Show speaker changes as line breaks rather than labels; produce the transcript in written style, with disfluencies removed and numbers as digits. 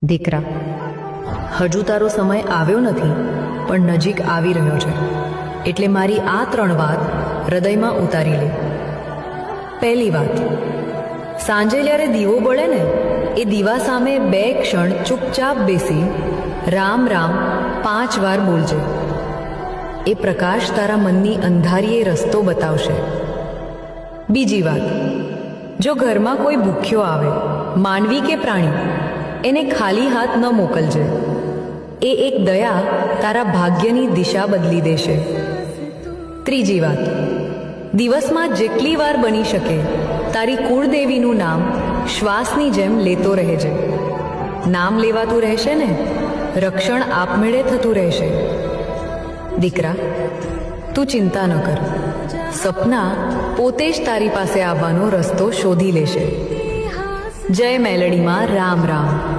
દીકરા, હજુ તારો સમય આવ્યો નથી, પણ નજીક આવી રહ્યો છે. એટલે મારી આ 3 વાત હૃદયમાં ઉતારી લે. પહેલી વાત, સાંજે જ્યારે દીવો બળે ને, એ દીવા સામે 2 ક્ષણ ચૂપચાપ બેસી રામ રામ 5 વાર બોલજે. એ પ્રકાશ તારા મનની અંધારીએ રસ્તો બતાવશે. બીજી વાત, જો ઘરમાં કોઈ ભૂખ્યો આવે, માનવી કે પ્રાણી, એને ખાલી હાથ ન મોકલજે. એ એક દયા તારા ભાગ્યની દિશા બદલી દેશે. ત્રીજી વાત, દિવસમાં જેટલી વાર બની શકે તારી કુળદેવીનું નામ શ્વાસની જેમ લેતો રહેજે. નામ લેવાતું રહેશે ને, રક્ષણ આપમેળે થતું રહેશે. દીકરા, તું ચિંતા ન કર. સપના પોતે જ તારી પાસે આવવાનો રસ્તો શોધી લેશે. જય મેલડીમાં રામ રામ.